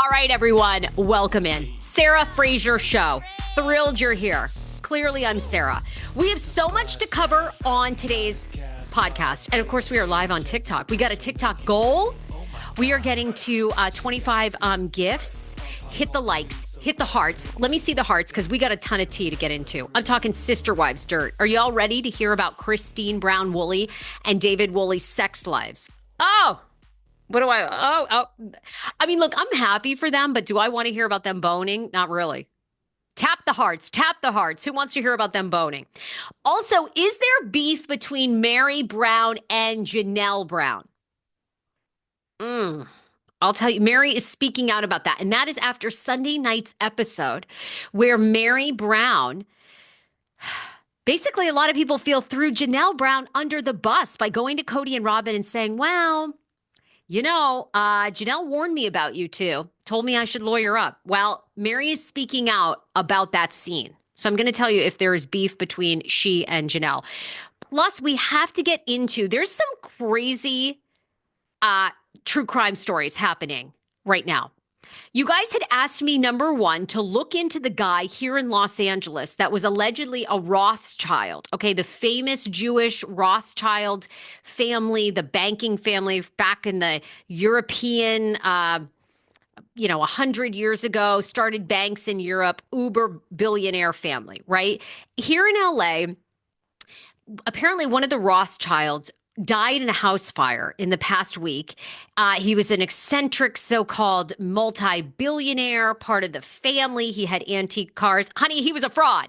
All right, everyone, welcome in. Sarah Fraser Show. Thrilled you're here. Clearly, I'm Sarah. We have so much to cover on today's podcast. And of course, we are live on TikTok. We got a TikTok goal. We are getting to 25 gifts. Hit the likes, hit the hearts. Let me see the hearts because we got a ton of tea to get into. I'm talking sister wives dirt. Are y'all ready to hear about Christine Brown Woolley and David Woolley's sex lives? I mean, look, I'm happy for them, but do I want to hear about them boning? Not really. Tap the hearts. Who wants to hear about them boning? Also, is there beef between Meri Brown and Janelle Brown? I'll tell you, Meri is speaking out about that. And that is after Sunday night's episode where Meri Brown, basically a lot of people feel threw Janelle Brown under the bus by going to Kody and Robin and saying, well, you know, Janelle warned me about you too, told me I should lawyer up. Well, Meri is speaking out about that scene. So I'm going to tell you if there is beef between she and Janelle. Plus, we have to get into, there's some crazy true crime stories happening right now. You guys had asked me, number one, to look into the guy here in Los Angeles that was allegedly a Rothschild. Okay, the famous Jewish Rothschild family, the banking family back in the European, 100 years ago, started banks in Europe, uber billionaire family, right? Here in LA, apparently one of the Rothschilds died in a house fire in the past week. He was an eccentric so-called multi-billionaire, part of the family. He had antique cars. Honey, he was a fraud.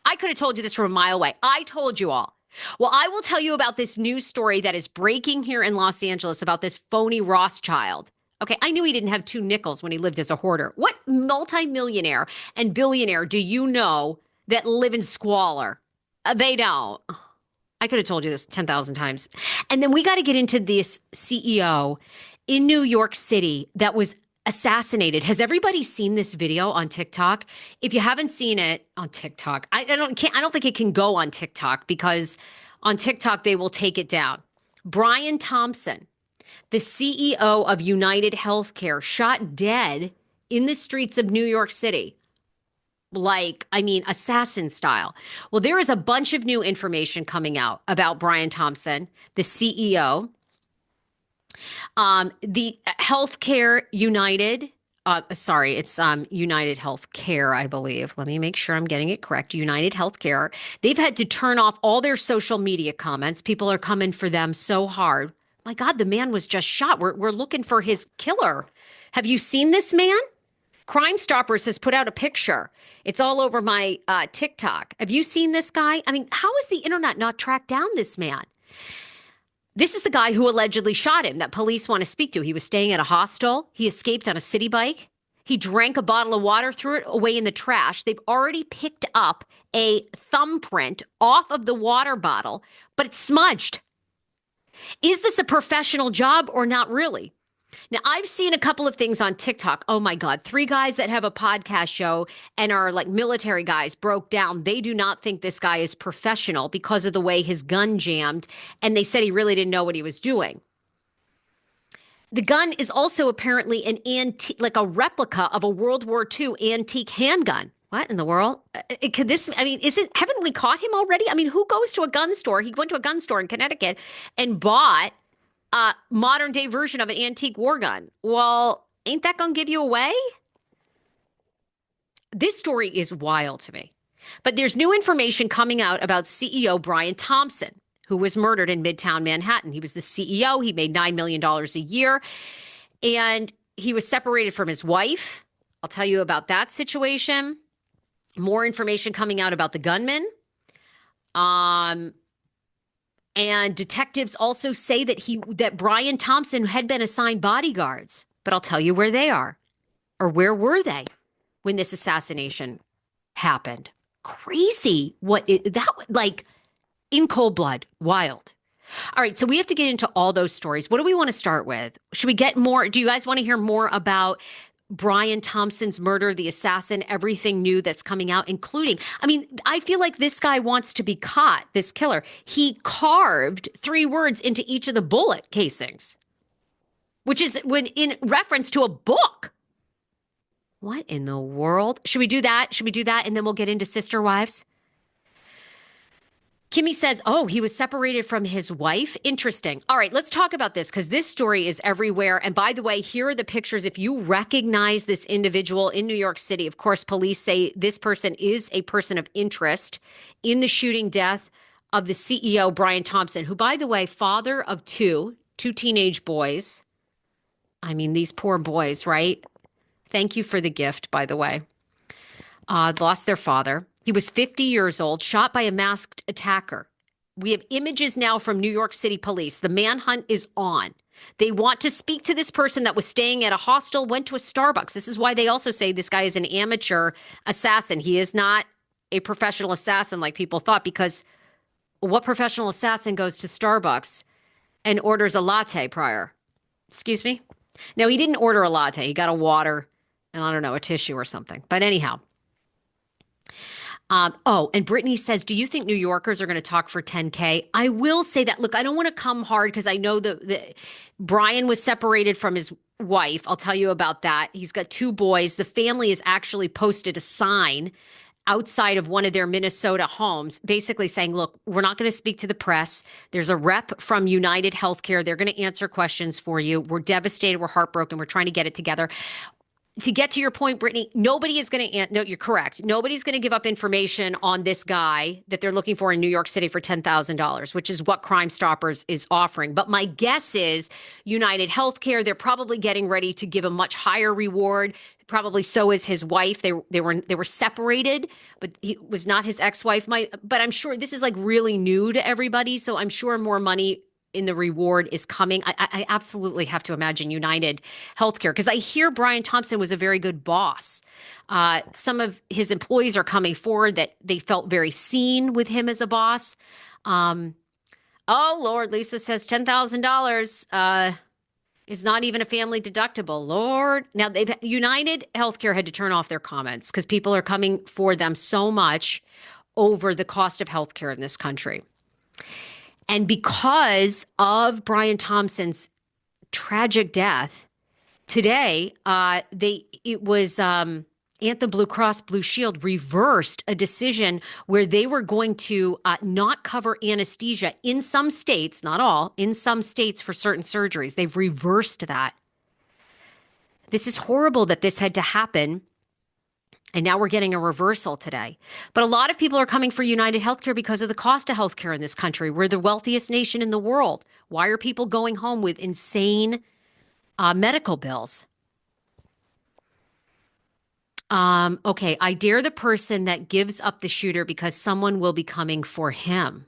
I could have told you this from a mile away. I told you all. Well, I will tell you about this news story that is breaking here in Los Angeles about this phony Rothschild. Okay, I knew he didn't have two nickels when he lived as a hoarder. What multi-millionaire and billionaire do you know that live in squalor? They don't. I could have told you this 10,000 times. And then we got to get into this CEO in New York City that was assassinated. Has everybody seen this video on TikTok? If you haven't seen it on TikTok, I don't think it can go on TikTok because on TikTok they will take it down. Brian Thompson, the CEO of UnitedHealthcare, shot dead in the streets of New York City. Assassin style. Well, there is a bunch of new information coming out about Brian Thompson, the CEO. The Healthcare United, it's United Healthcare, I believe. Let me make sure I'm getting it correct. United Healthcare. They've had to turn off all their social media comments. People are coming for them so hard. My God, the man was just shot. We're looking for his killer. Have you seen this man? Crime Stoppers has put out a picture. It's all over my TikTok. Have you seen this guy? I mean, how has the internet not tracked down this man? This is the guy who allegedly shot him that police want to speak to. He was staying at a hostel. He escaped on a city bike. He drank a bottle of water, threw it away in the trash. They've already picked up a thumbprint off of the water bottle, but it's smudged. Is this a professional job or not really? Now, I've seen a couple of things on TikTok. Oh, my God. 3 guys that have a podcast show and are like military guys broke down. They do not think this guy is professional because of the way his gun jammed. And they said he really didn't know what he was doing. The gun is also apparently an antique, like a replica of a World War II antique handgun. What in the world? Haven't we caught him already? I mean, who goes to a gun store? He went to a gun store in Connecticut and bought a modern day version of an antique war gun. Well, ain't that going to give you away? This story is wild to me. But there's new information coming out about CEO Brian Thompson, who was murdered in Midtown Manhattan. He was the CEO. He made $9 million a year. And he was separated from his wife. I'll tell you about that situation. More information coming out about the gunman. And detectives also say that Brian Thompson had been assigned bodyguards, but I'll tell you where they are, or where were they when this assassination happened? Crazy. In cold blood, wild. All right, so we have to get into all those stories. What do we want to start with? Should we get more? Do you guys want to hear more about Brian Thompson's murder, the assassin, everything new that's coming out, including, I feel like this guy wants to be caught, this killer. He carved 3 words into each of the bullet casings, which is in reference to a book. What in the world? Should we do that? Should we do that? And then we'll get into sister wives? Kimmy says, oh, he was separated from his wife. Interesting. All right, let's talk about this because this story is everywhere. And by the way, here are the pictures. If you recognize this individual in New York City, of course, police say this person is a person of interest in the shooting death of the CEO, Brian Thompson, who, by the way, father of two teenage boys. I mean, these poor boys, right? Thank you for the gift, by the way. Lost their father. He was 50 years old, shot by a masked attacker. We have images now from New York City police. The manhunt is on. They want to speak to this person that was staying at a hostel, went to a Starbucks. This is why they also say this guy is an amateur assassin. He is not a professional assassin like people thought, because what professional assassin goes to Starbucks and orders a latte prior? Excuse me? No, he didn't order a latte. He got a water and, I don't know, a tissue or something. But anyhow. And Brittany says, do you think New Yorkers are going to talk for 10K? I will say that. Look, I don't want to come hard because I know the Brian was separated from his wife. I'll tell you about that. He's got two boys. The family has actually posted a sign outside of one of their Minnesota homes, basically saying, look, we're not going to speak to the press. There's a rep from UnitedHealthcare. They're going to answer questions for you. We're devastated. We're heartbroken. We're trying to get it together. To get to your point, Brittany, nobody is going to, no, you're correct. Nobody's going to give up information on this guy that they're looking for in New York City for $10,000, which is what Crime Stoppers is offering. But my guess is UnitedHealthcare, they're probably getting ready to give a much higher reward. Probably so is his wife. They were separated, but he was not his ex-wife. But I'm sure this is like really new to everybody. So I'm sure more money in the reward is coming. I absolutely have to imagine United Healthcare, because I hear Brian Thompson was a very good boss. Some of his employees are coming forward that they felt very seen with him as a boss. Oh, Lord, Lisa says $10,000 is not even a family deductible. Lord. Now, United Healthcare had to turn off their comments because people are coming for them so much over the cost of healthcare in this country. And because of Brian Thompson's tragic death today, Anthem Blue Cross Blue Shield reversed a decision where they were going to not cover anesthesia in some states, not all, in some states for certain surgeries. They've reversed that. This is horrible that this had to happen. And now we're getting a reversal today. But a lot of people are coming for United Healthcare because of the cost of healthcare in this country. We're the wealthiest nation in the world. Why are people going home with insane medical bills? Okay, I dare the person that gives up the shooter because someone will be coming for him.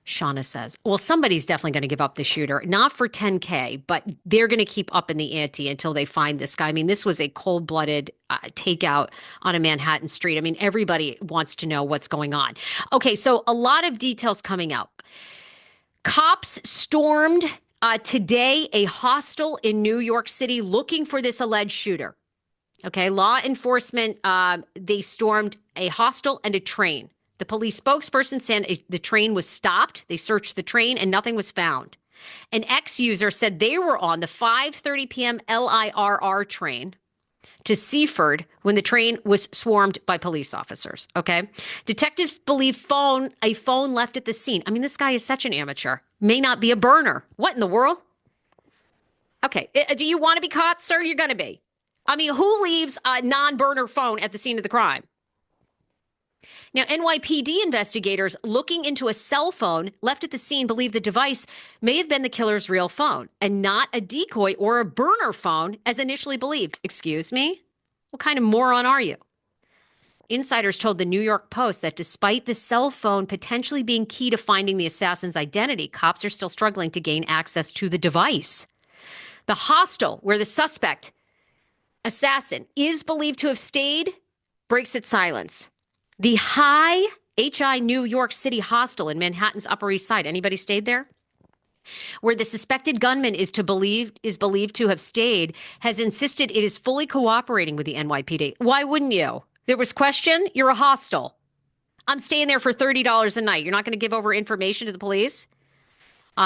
Shauna says, well, somebody's definitely going to give up the shooter, not for 10K, but they're going to keep up in the ante until they find this guy. I mean, this was a cold-blooded takeout on a Manhattan street. I mean, everybody wants to know what's going on. Okay, so a lot of details coming out. Cops stormed today a hostel in New York City looking for this alleged shooter. Okay, law enforcement, they stormed a hostel and a train. The police spokesperson said the train was stopped. They searched the train and nothing was found. An ex-user said they were on the 5:30 p.m. LIRR train to Seaford when the train was swarmed by police officers. Okay. Detectives believe a phone left at the scene. I mean, this guy is such an amateur. May not be a burner. What in the world? Okay. Do you want to be caught, sir? You're going to be. I mean, who leaves a non-burner phone at the scene of the crime? Now, NYPD investigators looking into a cell phone left at the scene believe the device may have been the killer's real phone and not a decoy or a burner phone as initially believed. Excuse me? What kind of moron are you? Insiders told the New York Post that despite the cell phone potentially being key to finding the assassin's identity, cops are still struggling to gain access to the device. The hostel where the suspect assassin is believed to have stayed breaks its silence. The HI New York City hostel in Manhattan's Upper East Side. Anybody stayed there? Where the suspected gunman is believed to have stayed, has insisted it is fully cooperating with the NYPD. Why wouldn't you? There was question. You're a hostel. I'm staying there for $30 a night. You're not going to give over information to the police?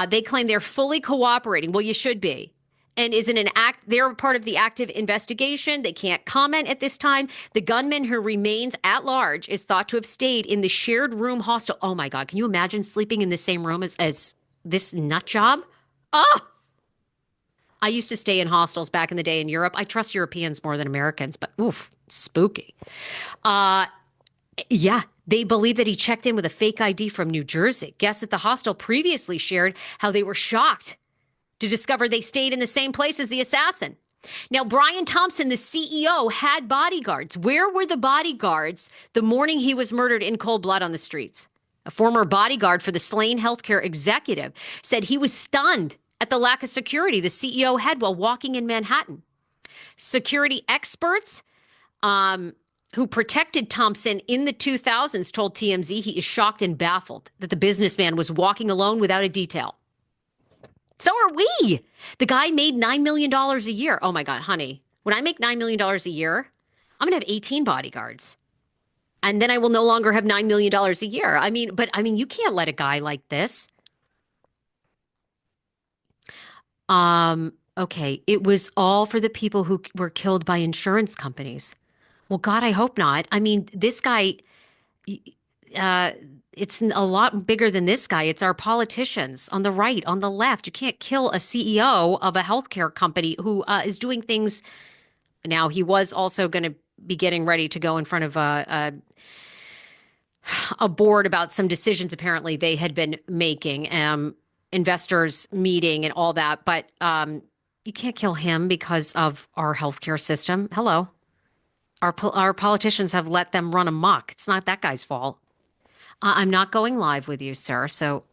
They claim they're fully cooperating. Well, you should be. and is in an act. They're part of the active investigation. They can't comment at this time. The gunman, who remains at large, is thought to have stayed in the shared room hostel. Oh my God, can you imagine sleeping in the same room as this nut job? Oh, I used to stay in hostels back in the day in Europe. I trust Europeans more than Americans, but oof, spooky. Uh, yeah, they believe that he checked in with a fake ID from New Jersey. Guests at the hostel previously shared how they were shocked to discover they stayed in the same place as the assassin. Now, Brian Thompson, the CEO, had bodyguards. Where were the bodyguards the morning he was murdered in cold blood on the streets? A former bodyguard for the slain healthcare executive said he was stunned at the lack of security the CEO had while walking in Manhattan. Security experts who protected Thompson in the 2000s told TMZ he is shocked and baffled that the businessman was walking alone without a detail. So are we. The guy made $9 million a year. Oh my God, honey, when I make $9 million a year, I'm going to have 18 bodyguards. And then I will no longer have $9 million a year. You can't let a guy like this. Okay, it was all for the people who were killed by insurance companies. Well, God, I hope not. I mean, this guy, it's a lot bigger than this guy. It's our politicians on the right, on the left. You can't kill a CEO of a healthcare company who is doing things. Now, he was also going to be getting ready to go in front of a board about some decisions apparently they had been making, investors meeting and all that. But you can't kill him because of our healthcare system. Hello. Our politicians have let them run amok. It's not that guy's fault. I'm not going live with you, sir, so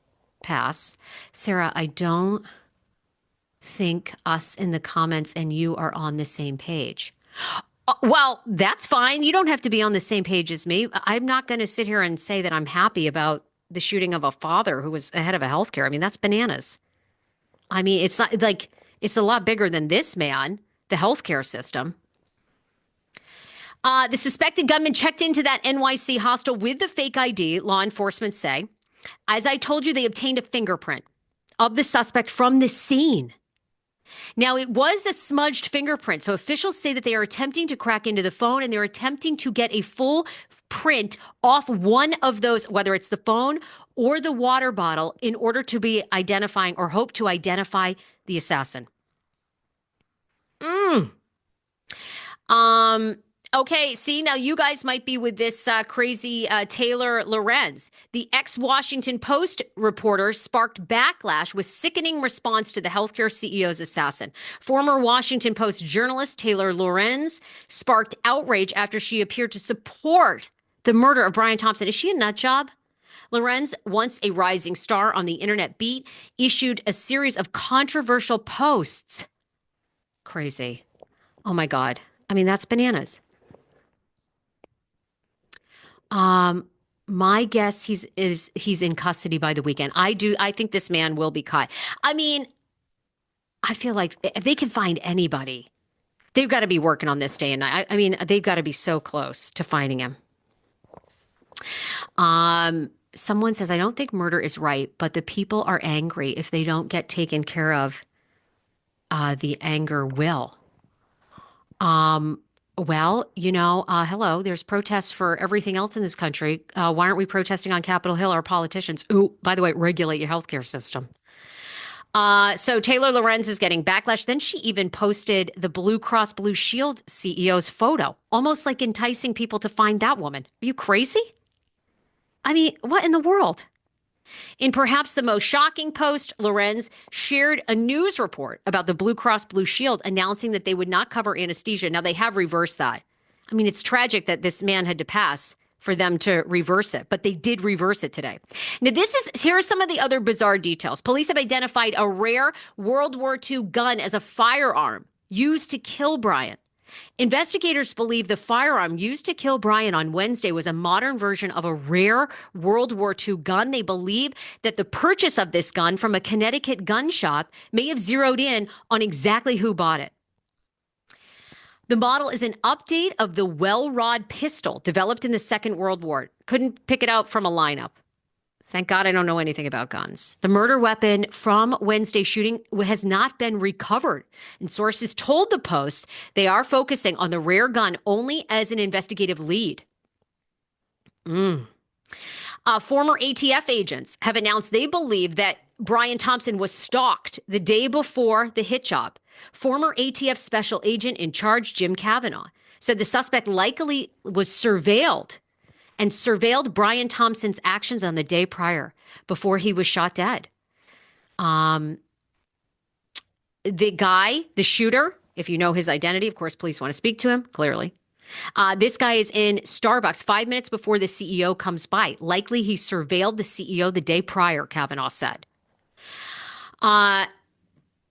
pass. Sarah, I don't think us in the comments and you are on the same page. Well, that's fine. You don't have to be on the same page as me. I'm not going to sit here and say that I'm happy about the shooting of a father who was head of a healthcare. I mean, that's bananas. I mean, it's not like it's a lot bigger than this man, the healthcare system. The suspected gunman checked into that NYC hostel with the fake ID, law enforcement say. As I told you, they obtained a fingerprint of the suspect from the scene. Now, it was a smudged fingerprint, so officials say that they are attempting to crack into the phone and they're attempting to get a full print off one of those, whether it's the phone or the water bottle, in order to be identifying or hope to identify the assassin. Okay, see, now you guys might be with this crazy Taylor Lorenz. The ex-Washington Post reporter sparked backlash with sickening response to the healthcare CEO's assassin. Former Washington Post journalist Taylor Lorenz sparked outrage after she appeared to support the murder of Brian Thompson. Is she a nut job? Lorenz, once a rising star on the internet beat, issued a series of controversial posts. Crazy. Oh my God. I mean, that's bananas. My guess he's in custody by the weekend. I think this man will be caught. I mean, I feel like if they can find anybody, they've got to be working on this day and night. I mean, they've got to be so close to finding him. Someone says, I don't think murder is right, but the people are angry. If they don't get taken care of, the anger will. Well, hello, there's protests for everything else in this country. Why aren't we protesting on Capitol Hill, our politicians? Ooh, by the way, regulate your healthcare system. So Taylor Lorenz is getting backlash. Then she even posted the Blue Cross Blue Shield CEO's photo, almost like enticing people to find that woman. Are you crazy? I mean, what in the world? In perhaps the most shocking post, Lorenz shared a news report about the Blue Cross Blue Shield announcing that they would not cover anesthesia. Now, they have reversed that. I mean, it's tragic that this man had to pass for them to reverse it, but they did reverse it today. Now, here are some of the other bizarre details. Police have identified a rare World War II gun as a firearm used to kill Brian. Investigators believe the firearm used to kill Brian on Wednesday was a modern version of a rare World War II gun. They believe that the purchase of this gun from a Connecticut gun shop may have zeroed in on exactly who bought it. The model is an update of the Well Rod pistol developed in the Second World War. Couldn't pick it out from a lineup. Thank God I don't know anything about guns. The murder weapon from Wednesday's shooting has not been recovered. And sources told the Post they are focusing on the rare gun only as an investigative lead. Former ATF agents have announced they believe that Brian Thompson was stalked the day before the hit job. Former ATF special agent in charge, Jim Kavanaugh, said the suspect likely was surveilled and surveilled Brian Thompson's actions on the day prior before he was shot dead. The guy, the shooter, if you know his identity, of course, police want to speak to him, clearly. This guy is in Starbucks 5 minutes before the CEO comes by. Likely he surveilled the CEO the day prior, Kavanaugh said.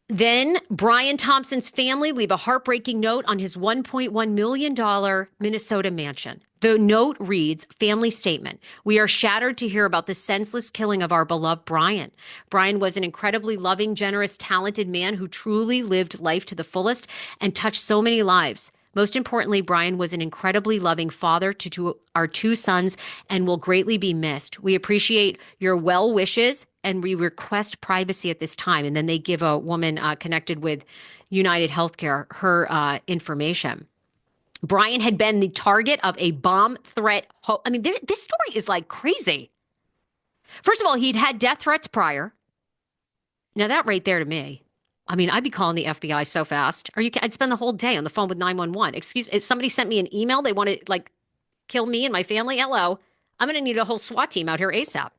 Then Brian Thompson's family leave a heartbreaking note on his $1.1 million Minnesota mansion. The note reads, family statement, we are shattered to hear about the senseless killing of our beloved Brian. Brian was an incredibly loving, generous, talented man who truly lived life to the fullest and touched so many lives. Most importantly, Brian was an incredibly loving father to our two sons and will greatly be missed. We appreciate your well wishes and we request privacy at this time. And then they give a woman connected with UnitedHealthcare her information. Brian had been the target of a bomb threat. I mean, this story is like crazy. First of all, he'd had death threats prior. Now that right there to me, I mean, I'd be calling the FBI so fast. I'd spend the whole day on the phone with 911. Excuse me, somebody sent me an email. They want to like kill me and my family. Hello. I'm going to need a whole SWAT team out here ASAP.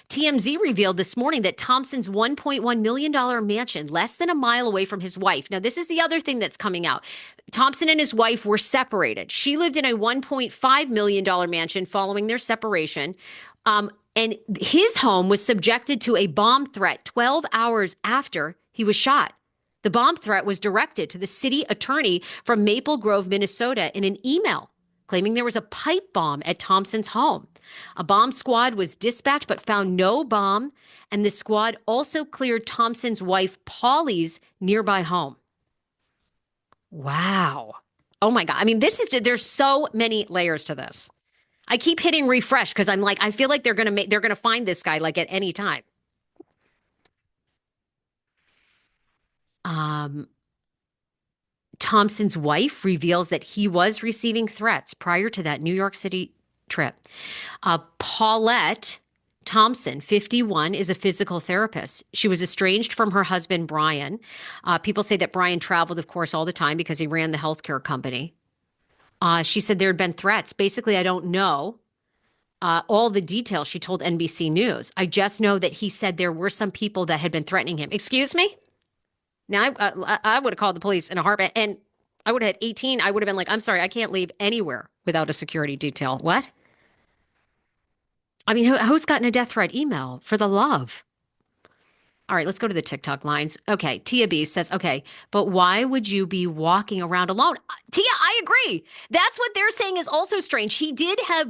TMZ revealed this morning that Thompson's $1.1 million mansion, less than a mile away from his wife. Now, this is the other thing that's coming out. Thompson and his wife were separated. She lived in a $1.5 million mansion following their separation. And his home was subjected to a bomb threat 12 hours after he was shot. The bomb threat was directed to the city attorney from Maple Grove, Minnesota, in an email claiming there was a pipe bomb at Thompson's home. A bomb squad was dispatched but found no bomb, and the squad also cleared Thompson's wife Paulie's nearby home. Wow. Oh my God. I mean, there's so many layers to this. I keep hitting refresh because I'm like, I feel like they're gonna find this guy like at any time. Thompson's wife reveals that he was receiving threats prior to that New York City trip. Paulette Thompson, 51, is a physical therapist. She was estranged from her husband, Brian. People say that Brian traveled, of course, all the time because he ran the healthcare company. She said there had been threats. Basically, I don't know all the details, she told NBC News. I just know that he said there were some people that had been threatening him. Excuse me? Now, I would have called the police in a heartbeat, and I would have had 18. I would have been like, I'm sorry, I can't leave anywhere without a security detail. What? I mean, who's gotten a death threat email for the love? All right, let's go to the TikTok lines. Okay, Tia B says, okay, but why would you be walking around alone? Tia, I agree. That's what they're saying is also strange.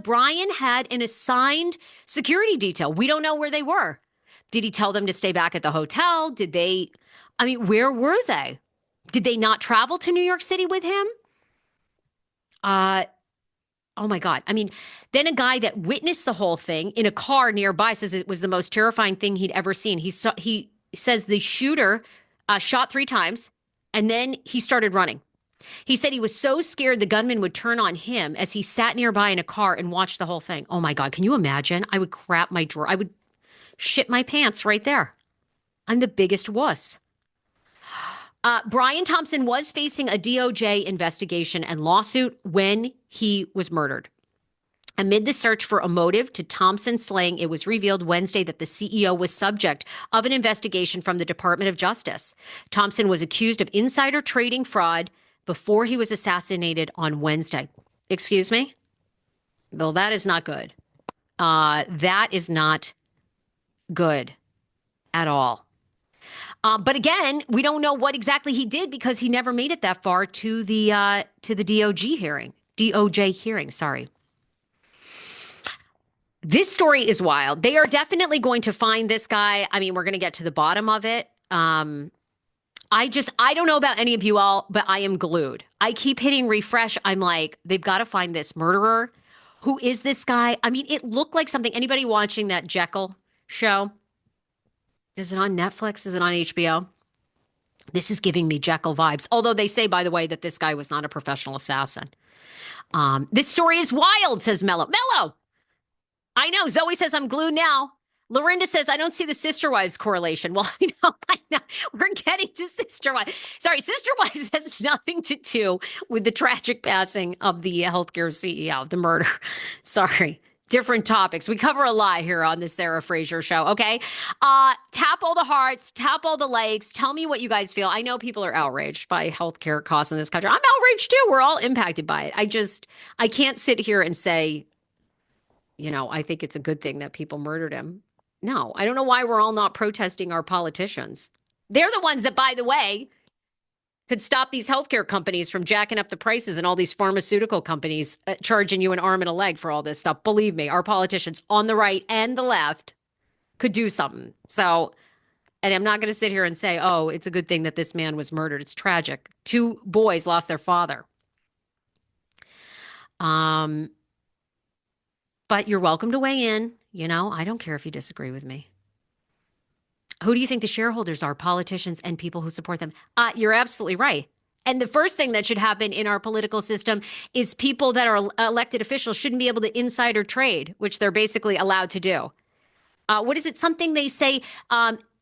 Brian had an assigned security detail. We don't know where they were. Did he tell them to stay back at the hotel? Where were they? Did they not travel to New York City with him? Oh my God. I mean, then a guy that witnessed the whole thing in a car nearby says it was the most terrifying thing he'd ever seen. He says the shooter shot 3 times and then he started running. He said he was so scared the gunman would turn on him as he sat nearby in a car and watched the whole thing. Oh my God. Can you imagine? I would crap my drawer. I would shit my pants right there. I'm the biggest wuss. Brian Thompson was facing a DOJ investigation and lawsuit when he was murdered. Amid the search for a motive to Thompson's slaying, it was revealed Wednesday that the CEO was subject of an investigation from the Department of Justice. Thompson was accused of insider trading fraud before he was assassinated on Wednesday. Excuse me? Well, that is not good. That is not good at all. But again, we don't know what exactly he did because he never made it that far to the DOJ hearing. Sorry. This story is wild. They are definitely going to find this guy. I mean, we're going to get to the bottom of it. I don't know about any of you all, but I am glued. I keep hitting refresh. I'm like, they've got to find this murderer. Who is this guy? I mean, it looked like something. Anybody watching that Jekyll show? Is it on Netflix? Is it on HBO? This is giving me Jekyll vibes. Although they say, by the way, that this guy was not a professional assassin. This story is wild, says Mello. Mello! I know. Zoe says, I'm glued now. Lorinda says, I don't see the sister wives correlation. Well, I know. We're getting to sister wives. Sorry, sister wives has nothing to do with the tragic passing of the healthcare CEO, the murder. Sorry. Different topics. We cover a lot here on the Sarah Fraser show, okay? Tap all the hearts, tap all the likes. Tell me what you guys feel. I know people are outraged by healthcare costs in this country. I'm outraged too. We're all impacted by it. I can't sit here and say, I think it's a good thing that people murdered him. No, I don't know why we're all not protesting our politicians. They're the ones that, by the way, could stop these healthcare companies from jacking up the prices and all these pharmaceutical companies charging you an arm and a leg for all this stuff. Believe me, our politicians on the right and the left could do something. So, and I'm not going to sit here and say, oh, it's a good thing that this man was murdered. It's tragic. 2 boys lost their father. But you're welcome to weigh in. I don't care if you disagree with me. Who do you think the shareholders are? Politicians and people who support them. You're absolutely right. And the first thing that should happen in our political system is people that are elected officials shouldn't be able to insider trade, which they're basically allowed to do. What is it? Something they say,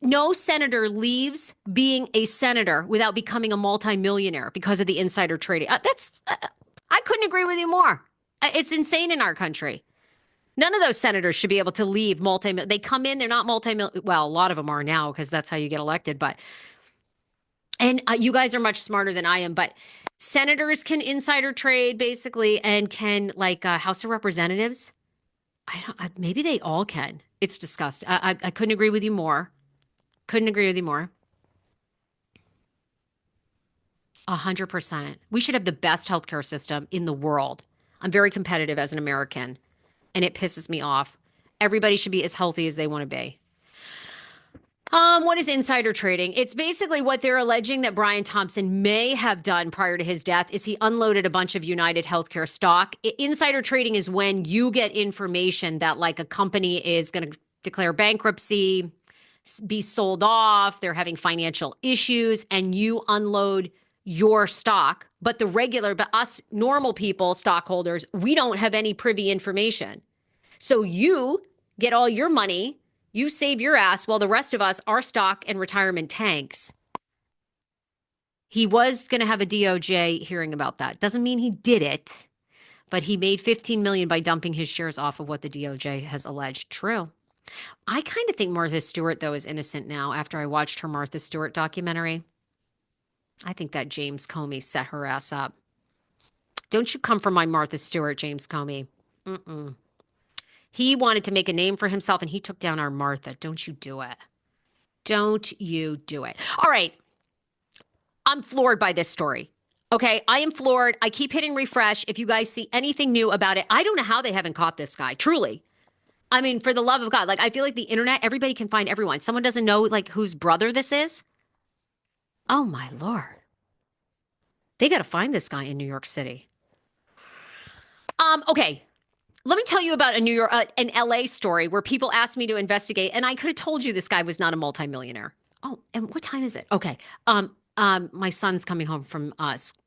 no senator leaves being a senator without becoming a multimillionaire because of the insider trading. I couldn't agree with you more. It's insane in our country. None of those senators should be able to leave They come in, they're not well, a lot of them are now because that's how you get elected. And you guys are much smarter than I am, but senators can insider trade basically and can House of Representatives. Maybe they all can. It's disgusting. I couldn't agree with you more. Couldn't agree with you more. 100%. We should have the best healthcare system in the world. I'm very competitive as an American. And it pisses me off. Everybody should be as healthy as they want to be. What is insider trading? It's basically what they're alleging that Brian Thompson may have done prior to his death is he unloaded a bunch of UnitedHealthcare stock. Insider trading is when you get information that a company is going to declare bankruptcy, be sold off, they're having financial issues, and you unload your stock. But us normal people, stockholders, we don't have any privy information. So you get all your money, you save your ass, while the rest of us, our stock and retirement tanks. He was going to have a DOJ hearing about that. Doesn't mean he did it, but he made $15 million by dumping his shares off of what the DOJ has alleged. True. I kind of think Martha Stewart, though, is innocent now after I watched her Martha Stewart documentary. I think that James Comey set her ass up. Don't you come for my Martha Stewart, James Comey. He wanted to make a name for himself, and he took down our Martha. Don't you do it. Don't you do it. All right. I'm floored by this story. Okay, I am floored. I keep hitting refresh. If you guys see anything new about it, I don't know how they haven't caught this guy, truly. I mean, for the love of God, I feel like the internet, everybody can find everyone. Someone doesn't know, whose brother this is. Oh, my Lord. They got to find this guy in New York City. Okay. Let me tell you about an LA story where people asked me to investigate, and I could have told you this guy was not a multimillionaire. Oh, and what time is it? Okay. My son's coming home from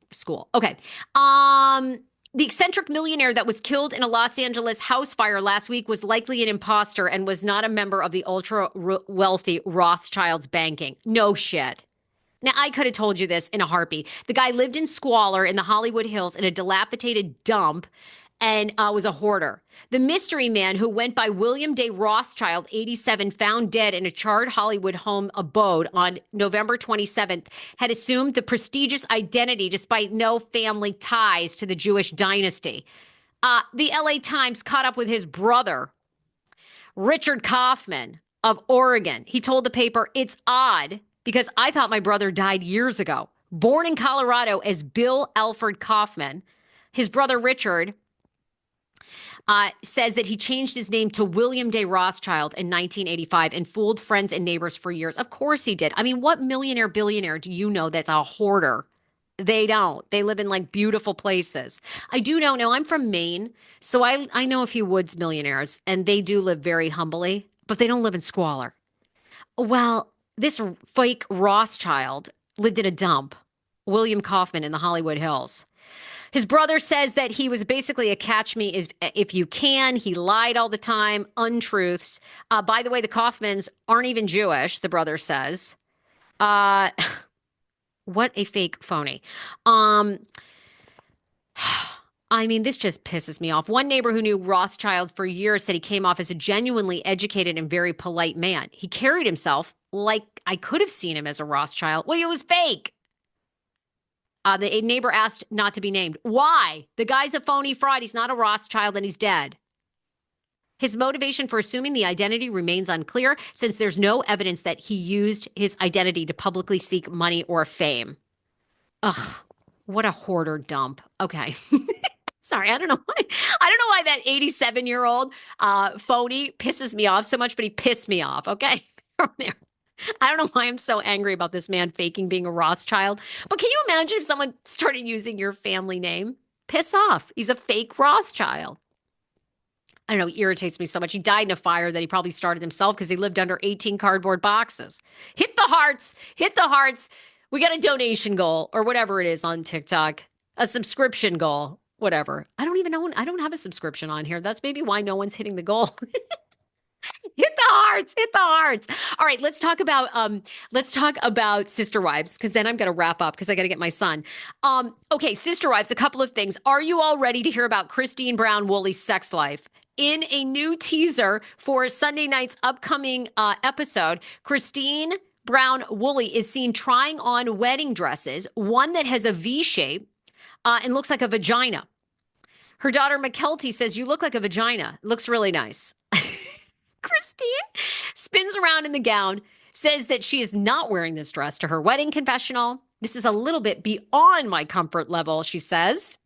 school. Okay. The eccentric millionaire that was killed in a Los Angeles house fire last week was likely an imposter and was not a member of the ultra-wealthy Rothschild's banking. No shit. Now, I could have told you this in a heartbeat. The guy lived in squalor in the Hollywood Hills in a dilapidated dump and was a hoarder. The mystery man, who went by William Day Rothschild, 87, found dead in a charred Hollywood home abode on November 27th, had assumed the prestigious identity despite no family ties to the Jewish dynasty. The LA Times caught up with his brother, Richard Kaufman of Oregon. He told the paper, "It's odd because I thought my brother died years ago." Born in Colorado as Bill Alfred Kaufman, his brother Richard says that he changed his name to William Day Rothschild in 1985 and fooled friends and neighbors for years. Of course he did. I mean, what millionaire, billionaire do you know that's a hoarder They don't. They live in like beautiful places. I do know. Now I'm from Maine, so I know a few woods millionaires, and they do live very humbly, but they don't live in squalor. Well, this fake Rothschild lived in a dump. William Kaufman in the Hollywood Hills. His brother says that he was basically a catch me if you can. He lied all the time, untruths. By the way, the Kaufmans aren't even Jewish, the brother says. Uh, what a fake phony. Um, I mean, this just pisses me off. One neighbor who knew Rothschild for years said he came off as a genuinely educated and very polite man. He carried himself like I could have seen him as a Rothschild. Well, it was fake. The neighbor asked not to be named. Why? The guy's a phony fraud. He's not a Rothschild and he's dead. His motivation for assuming the identity remains unclear since there's no evidence that he used his identity to publicly seek money or fame. Ugh, what a hoarder dump. Okay. Sorry, I don't know why. I don't know why that 87-year-old phony pisses me off so much, but he pissed me off. Okay. There. I don't know why I'm so angry about this man faking being a Rothschild. But can you imagine if someone started using your family name? Piss off. He's a fake Rothschild. I don't know. He irritates me so much. He died in a fire that he probably started himself because he lived under 18 cardboard boxes. Hit the hearts. Hit the hearts. We got a donation goal or whatever it is on TikTok. A subscription goal. Whatever. I don't even know. I don't have a subscription on here. That's maybe why no one's hitting the goal. Hit the hearts. Hit the hearts. All right, let's talk about Sister Wives, because then I'm going to wrap up because I got to get my son. Okay, Sister Wives, a couple of things. Are you all ready to hear about Christine Brown Woolley's sex life? In a new teaser for Sunday night's upcoming episode, Christine Brown Woolley is seen trying on wedding dresses, one that has a V shape and looks like a vagina. Her daughter McKelty says, "You look like a vagina. It looks really nice." Christine spins around in the gown, says that she is not wearing this dress to her wedding confessional. This is a little bit beyond my comfort level, she says.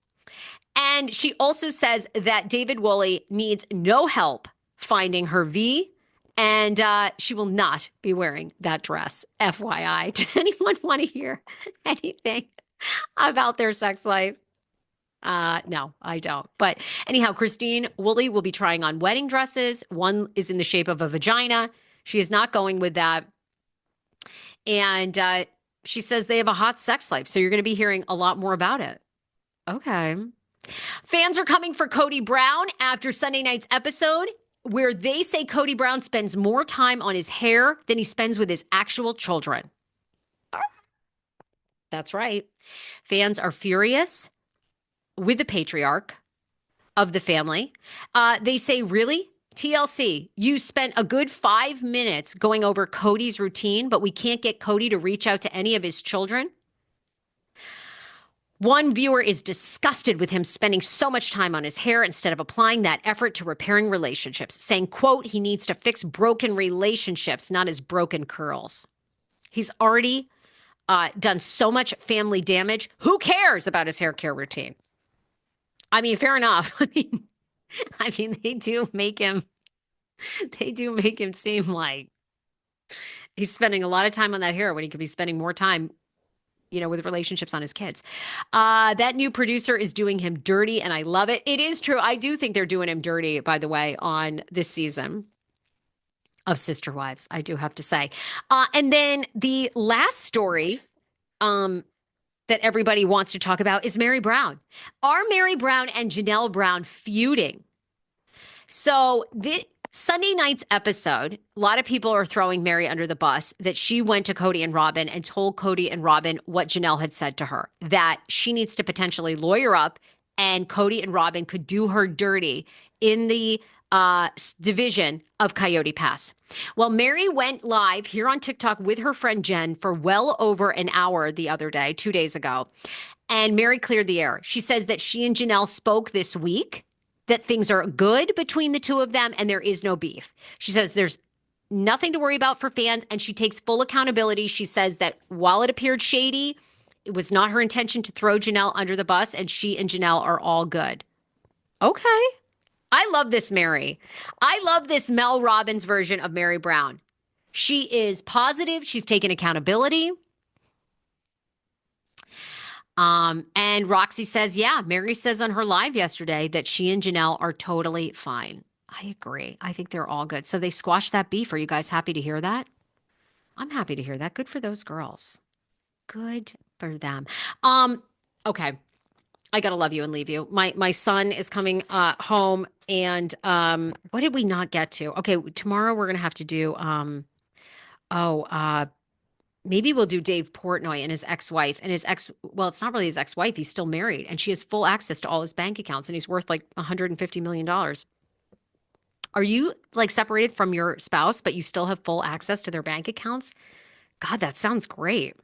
And she also says that David Woolley needs no help finding her V, and she will not be wearing that dress. FYI. Does anyone want to hear anything about their sex life? No, I don't. But anyhow, Christine Woolley will be trying on wedding dresses. One is in the shape of a vagina. She is not going with that. And she says they have a hot sex life. So you're going to be hearing a lot more about it. Okay. Fans are coming for Kody Brown after Sunday night's episode, where they say Kody Brown spends more time on his hair than he spends with his actual children. That's right. Fans are furious with the patriarch of the family. They say, really? TLC, you spent a good 5 minutes going over Kody's routine, but we can't get Kody to reach out to any of his children? One viewer is disgusted with him spending so much time on his hair instead of applying that effort to repairing relationships, saying, quote, he needs to fix broken relationships, not his broken curls. He's already done so much family damage. Who cares about his hair care routine? I mean, fair enough. I mean, they do make him seem like he's spending a lot of time on that hair when he could be spending more time, with relationships on his kids. That new producer is doing him dirty, and I love it. It is true. I do think they're doing him dirty, by the way, on this season of Sister Wives, I do have to say. And then the last story that everybody wants to talk about is Meri Brown. Are Meri Brown and Janelle Brown feuding? So Sunday night's episode, a lot of people are throwing Meri under the bus that she went to Kody and Robin and told Kody and Robin what Janelle had said to her, that she needs to potentially lawyer up and Kody and Robin could do her dirty in the division of Coyote Pass. Well, Meri went live here on TikTok with her friend Jen for well over an hour the other day, 2 days ago. And Meri cleared the air. She says that she and Janelle spoke this week, that things are good between the two of them and there is no beef. She says there's nothing to worry about for fans, and she takes full accountability. She says that while it appeared shady, it was not her intention to throw Janelle under the bus, and she and Janelle are all good. Okay. I love this Meri. I love this Mel Robbins version of Meri Brown. She is positive. She's taken accountability. And Roxy says, yeah, Meri says on her live yesterday that she and Janelle are totally fine. I agree. I think they're all good. So they squashed that beef. Are you guys happy to hear that? I'm happy to hear that. Good for those girls. Good for them. Um, okay. I gotta love you and leave you. My son is coming home, and what did we not get to? Okay, tomorrow we're gonna have to do oh maybe we'll do Dave Portnoy and his ex-wife and his ex. Well, it's not really his ex-wife. He's still married, and she has full access to all his bank accounts, and he's worth like $150 million. Are you like separated from your spouse, but you still have full access to their bank accounts? God, that sounds great.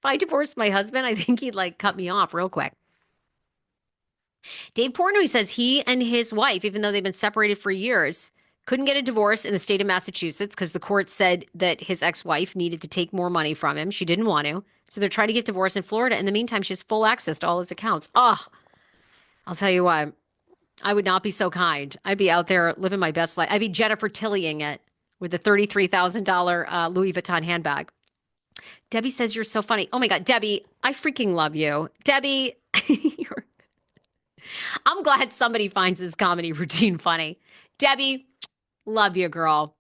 If I divorced my husband, I think he'd like cut me off real quick. Dave Portnoy says he and his wife, even though they've been separated for years, couldn't get a divorce in the state of Massachusetts because the court said that his ex-wife needed to take more money from him. She didn't want to. So they're trying to get divorced in Florida. In the meantime, she has full access to all his accounts. Oh, I'll tell you what, I would not be so kind. I'd be out there living my best life. I'd be Jennifer Tillying it with the $33,000 Louis Vuitton handbag. Debbie says you're so funny. Oh my God, Debbie, I freaking love you. Debbie, I'm glad somebody finds this comedy routine funny. Debbie, love you, girl.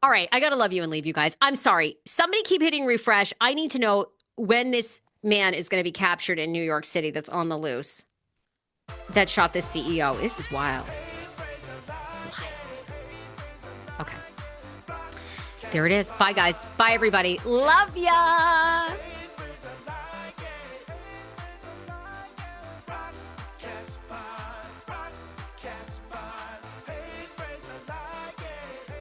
All right, I got to love you and leave you guys. I'm sorry. Somebody keep hitting refresh. I need to know when this man is going to be captured in New York City that's on the loose that shot this CEO. This is wild. Okay. There it is. Bye, guys. Bye, everybody. Love ya.